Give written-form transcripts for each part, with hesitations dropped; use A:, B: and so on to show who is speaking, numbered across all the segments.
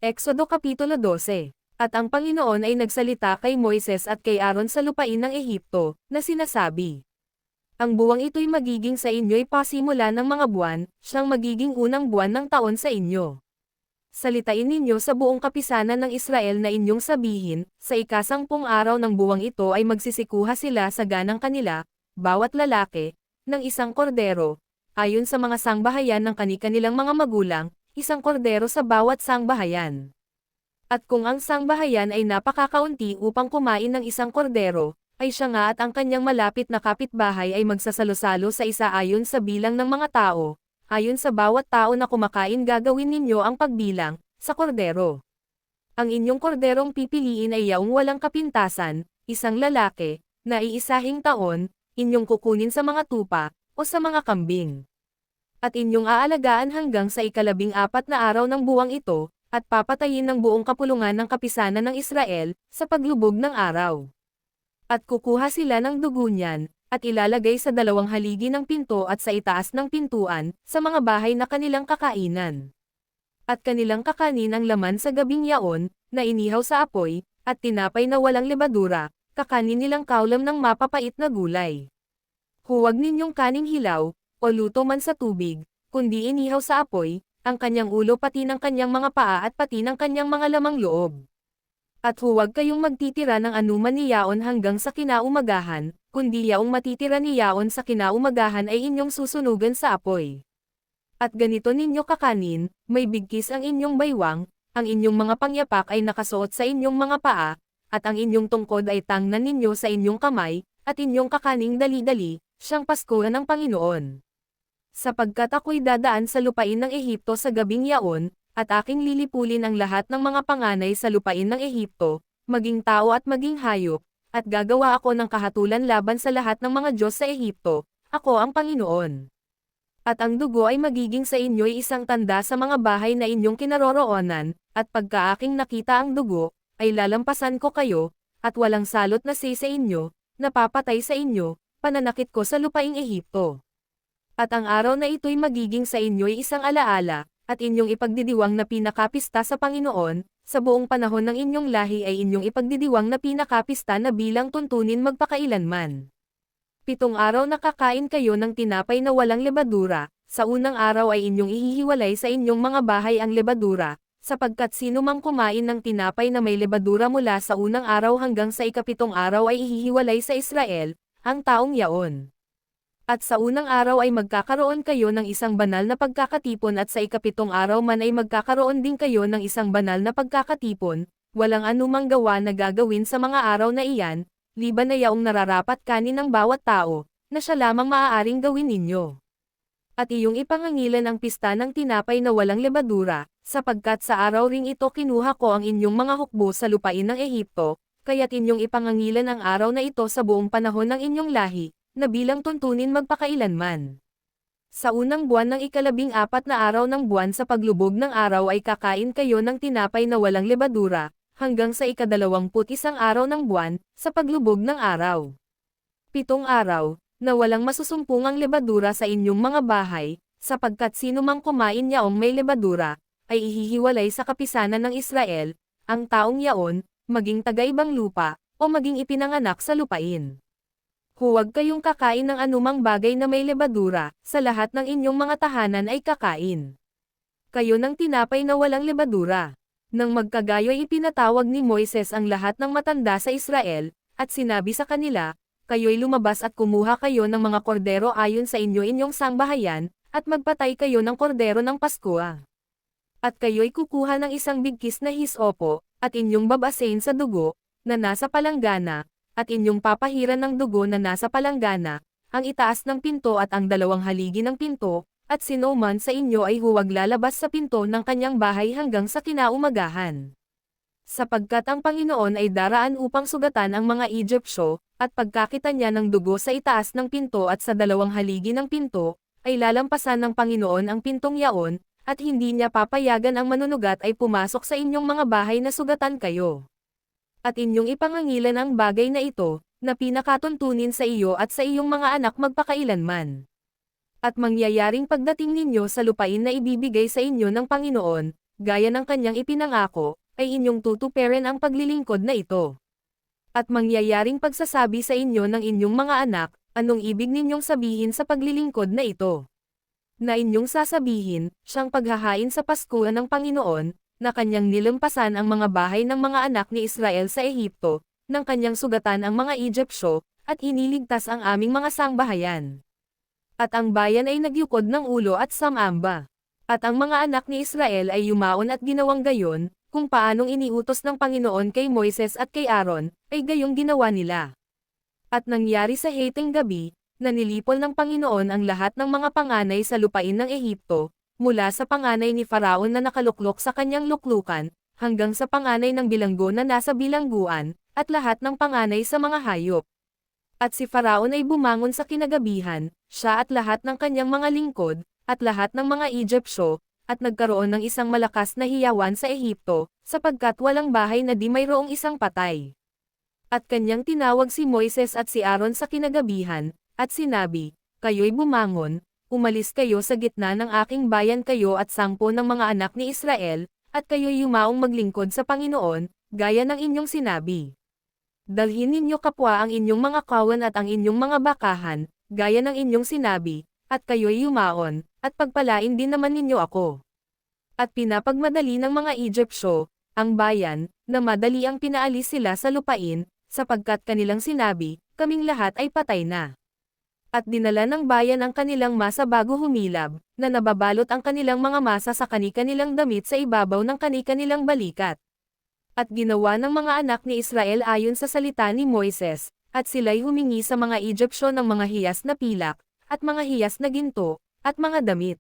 A: Exodo Kapitulo 12. At ang Panginoon ay nagsalita kay Moises at kay Aaron sa lupain ng Ehipto, na sinasabi, ang buwang ito'y magiging sa inyo'y pasimula ng mga buwan, siyang magiging unang buwan ng taon sa inyo. Salitain ninyo sa buong kapisanan ng Israel na inyong sabihin, sa ika-10 araw ng buwang ito ay magsisikuha sila sa ganang kanila, bawat lalaki, ng isang kordero, ayon sa mga sangbahayan ng kani-kanilang mga magulang, isang kordero sa bawat sangbahayan. At kung ang sangbahayan ay napakakaunti upang kumain ng isang kordero, ay siya nga at ang kanyang malapit na kapitbahay ay magsasalo-salo sa isa ayon sa bilang ng mga tao, ayon sa bawat tao na kumakain gagawin ninyo ang pagbilang, sa kordero. Ang inyong korderong pipiliin ay yaong walang kapintasan, isang lalaki, na iisahing taon, inyong kukunin sa mga tupa, o sa mga kambing. At inyong aalagaan hanggang sa ika-14 na araw ng buwang ito, at papatayin ng buong kapulungan ng kapisanan ng Israel, sa paglubog ng araw. At kukuha sila ng dugo niyan, at ilalagay sa 2 haligi ng pinto at sa itaas ng pintuan, sa mga bahay na kanilang kakainan. At kanilang kakanin ang laman sa gabing yaon, na inihaw sa apoy, at tinapay na walang lebadura, kakanin nilang kaulam ng mapapait na gulay. Huwag ninyong kaning hilaw, o luto man sa tubig, kundi inihaw sa apoy, ang kanyang ulo pati ng kanyang mga paa at pati ng kanyang mga lamang loob. At huwag kayong magtitira ng anuman ni yaon hanggang sa kinaumagahan, kundi yaong matitira ni yaon sa kinaumagahan ay inyong susunugan sa apoy. At ganito ninyo kakanin, may bigkis ang inyong baywang, ang inyong mga pangyapak ay nakasuot sa inyong mga paa, at ang inyong tungkod ay tangnan ninyo sa inyong kamay, at inyong kakaning dali-dali, siyang Pasko ng Panginoon. Sapagkat ako'y dadaan sa lupain ng Ehipto sa gabing yaon, at aking lilipulin ang lahat ng mga panganay sa lupain ng Ehipto, maging tao at maging hayop, at gagawa ako ng kahatulan laban sa lahat ng mga Diyos sa Ehipto, ako ang Panginoon. At ang dugo ay magiging sa inyo'y isang tanda sa mga bahay na inyong kinaroroonan, at pagka aking nakita ang dugo, ay lalampasan ko kayo, at walang salot na sa inyo, napapatay sa inyo, pananakit ko sa lupaing Ehipto. At ang araw na ito'y magiging sa inyo'y isang alaala, at inyong ipagdidiwang na pinakapista sa Panginoon, sa buong panahon ng inyong lahi ay inyong ipagdidiwang na pinakapista na bilang tuntunin magpakailanman. 7 araw na kakain kayo ng tinapay na walang lebadura, sa unang araw ay inyong ihihiwalay sa inyong mga bahay ang lebadura, sapagkat sino mang kumain ng tinapay na may lebadura mula sa unang araw hanggang sa ika-7 araw ay ihihiwalay sa Israel, ang taong yaon. At sa unang araw ay magkakaroon kayo ng isang banal na pagkakatipon at sa ika-7 araw man ay magkakaroon din kayo ng isang banal na pagkakatipon, walang anumang gawa na gagawin sa mga araw na iyan, liban na yaong nararapat kanin ng bawat tao, na siya lamang maaaring gawin ninyo. At iyong ipangangilan ang pista ng tinapay na walang lebadura, sapagkat sa araw ring ito kinuha ko ang inyong mga hukbo sa lupain ng Ehipto, kaya't inyong ipangangilan ang araw na ito sa buong panahon ng inyong lahi, na bilang tuntunin magpakailanman. Sa unang buwan ng ika-14 na araw ng buwan sa paglubog ng araw ay kakain kayo ng tinapay na walang lebadura, hanggang sa ika-21 araw ng buwan, sa paglubog ng araw. 7 araw, na walang masusumpungang lebadura sa inyong mga bahay, sapagkat sino mang kumain yaong may lebadura, ay ihihiwalay sa kapisanan ng Israel, ang taong yaon, maging taga-ibang lupa, o maging ipinanganak sa lupain. Huwag kayong kakain ng anumang bagay na may lebadura, sa lahat ng inyong mga tahanan ay kakain kayo ng tinapay na walang lebadura. Nang magkagayo'y ipinatawag ni Moises ang lahat ng matanda sa Israel, at sinabi sa kanila, kayo'y lumabas at kumuha kayo ng mga kordero ayon sa inyong sangbahayan, at magpatay kayo ng kordero ng Pasko. At kayo'y kukuha ng isang bigkis na hisopo, at inyong babasain sa dugo, na nasa palanggana, at inyong papahiran ng dugo na nasa palanggana, ang itaas ng pinto at ang 2 haligi ng pinto, at sino man sa inyo ay huwag lalabas sa pinto ng kanyang bahay hanggang sa kinaumagahan. Sapagkat ang Panginoon ay daraan upang sugatan ang mga Egyptyo, at pagkakita niya ng dugo sa itaas ng pinto at sa 2 haligi ng pinto, ay lalampasan ng Panginoon ang pintong yaon, at hindi niya papayagan ang manunugat ay pumasok sa inyong mga bahay na sugatan kayo. At inyong ipangangilan ang bagay na ito, na pinakatuntunin sa iyo at sa iyong mga anak magpakailanman. At mangyayaring pagdating ninyo sa lupain na ibibigay sa inyo ng Panginoon, gaya ng kanyang ipinangako, ay inyong tutuparin ang paglilingkod na ito. At mangyayaring pagsasabi sa inyo ng inyong mga anak, anong ibig ninyong sabihin sa paglilingkod na ito? Na inyong sasabihin, siyang paghahain sa Paskuhan ng Panginoon, na kanyang nilampasan ang mga bahay ng mga anak ni Israel sa Ehipto, ng kanyang sugatan ang mga Egyptyo, at iniligtas ang aming mga sangbahayan. At ang bayan ay nagyukod ng ulo at samamba. At ang mga anak ni Israel ay yumaon at ginawang gayon, kung paanong iniutos ng Panginoon kay Moises at kay Aaron, ay gayong ginawa nila. At nangyari sa hating gabi, na nilipol ng Panginoon ang lahat ng mga panganay sa lupain ng Ehipto, mula sa panganay ni Faraon na nakaluklok sa kanyang luklukan, hanggang sa panganay ng bilanggo na nasa bilangguan, at lahat ng panganay sa mga hayop. At si Faraon ay bumangon sa kinagabihan, siya at lahat ng kanyang mga lingkod, at lahat ng mga Egyptyo, at nagkaroon ng isang malakas na hiyawan sa Ehipto, sapagkat walang bahay na di mayroong isang patay. At kanyang tinawag si Moises at si Aaron sa kinagabihan, at sinabi, kayo'y bumangon, umalis kayo sa gitna ng aking bayan kayo at 10 ng mga anak ni Israel, at kayo'y yumaong maglingkod sa Panginoon, gaya ng inyong sinabi. Dalhin ninyo kapwa ang inyong mga kawan at ang inyong mga bakahan, gaya ng inyong sinabi, at kayo'y yumaon, at pagpalain din naman ninyo ako. At pinapagmadali ng mga Egyptyo, ang bayan, na madali ang pinaalis sila sa lupain, sapagkat kanilang sinabi, kaming lahat ay patay na. At dinala ng bayan ang kanilang masa bago humilab, na nababalot ang kanilang mga masa sa kani-kanilang damit sa ibabaw ng kani-kanilang balikat. At ginawa ng mga anak ni Israel ayon sa salita ni Moises, at sila'y humingi sa mga Egyptyo ng mga hiyas na pilak, at mga hiyas na ginto, at mga damit.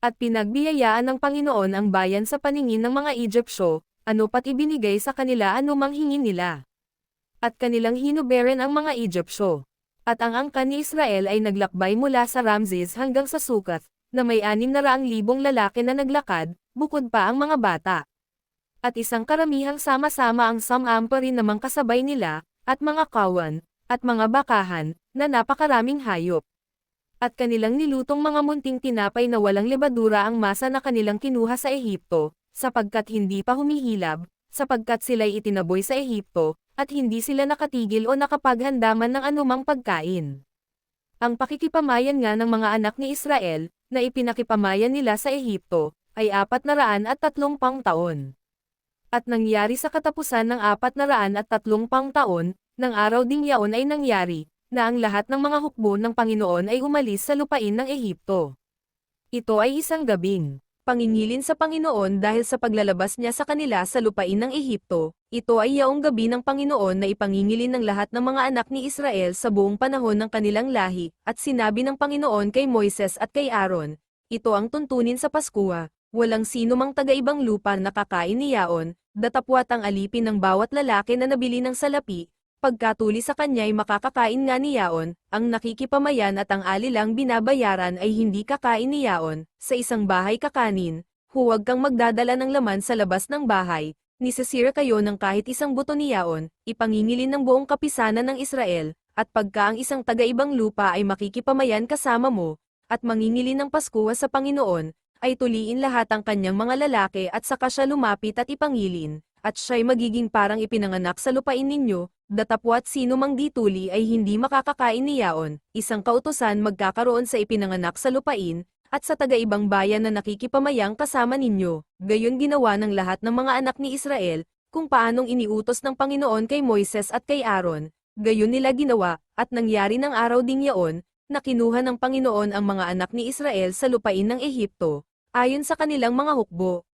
A: At pinagbiyayaan ng Panginoon ang bayan sa paningin ng mga Egyptyo, ano pat ibinigay sa kanila anumang hingin nila. At kanilang hinuberen ang mga Egyptyo. At ang angkan ni Israel ay naglakbay mula sa Ramses hanggang sa Sukat, na may 600,000 lalaki na naglakad, bukod pa ang mga bata. At isang karamihang sama-sama ang samampa rin namang kasabay nila, at mga kawan, at mga bakahan, na napakaraming hayop. At kanilang nilutong mga munting tinapay na walang lebadura ang masa na kanilang kinuha sa Ehipto, sapagkat hindi pa humihilab, sapagkat sila'y itinaboy sa Ehipto, at hindi sila nakatigil o nakapaghandaman ng anumang pagkain. Ang pakikipamayan nga ng mga anak ni Israel, na ipinakipamayan nila sa Ehipto, ay 430 taon. At nangyari sa katapusan ng 430 taon, ng araw ding yaon ay nangyari, na ang lahat ng mga hukbo ng Panginoon ay umalis sa lupain ng Ehipto. Ito ay isang gabing pangingilin sa Panginoon dahil sa paglalabas niya sa kanila sa lupain ng Ehipto. Ito ay yaong gabi ng Panginoon na ipangingilin ng lahat ng mga anak ni Israel sa buong panahon ng kanilang lahi, at sinabi ng Panginoon kay Moises at kay Aaron, ito ang tuntunin sa Paskua, walang sino mang taga-ibang lupa na kakain ni yaon, datapwat ang alipin ng bawat lalaki na nabili ng salapi, pagkatuli sa kanya'y makakakain nga ni yaon, ang nakikipamayan at ang alilang binabayaran ay hindi kakain ni yaon, sa isang bahay kakanin, huwag kang magdadala ng laman sa labas ng bahay, nisisira kayo ng kahit isang buto ni yaon, ipangingilin ng buong kapisanan ng Israel, at pagka ang isang taga-ibang lupa ay makikipamayan kasama mo, at mangingilin ng Paskua sa Panginoon, ay tuliin lahat ang kanyang mga lalaki at saka siya lumapit at ipangilin, at siya'y magiging parang ipinanganak sa lupain ninyo, datapwat sino mang dituli ay hindi makakakain ni yaon, isang kautusan magkakaroon sa ipinanganak sa lupain, at sa taga-ibang bayan na nakikipamayang kasama ninyo. Gayon ginawa ng lahat ng mga anak ni Israel, kung paanong iniutos ng Panginoon kay Moises at kay Aaron, gayon nila ginawa, at nangyari ng araw ding yaon, na kinuha ng Panginoon ang mga anak ni Israel sa lupain ng Ehipto, ayon sa kanilang mga hukbo,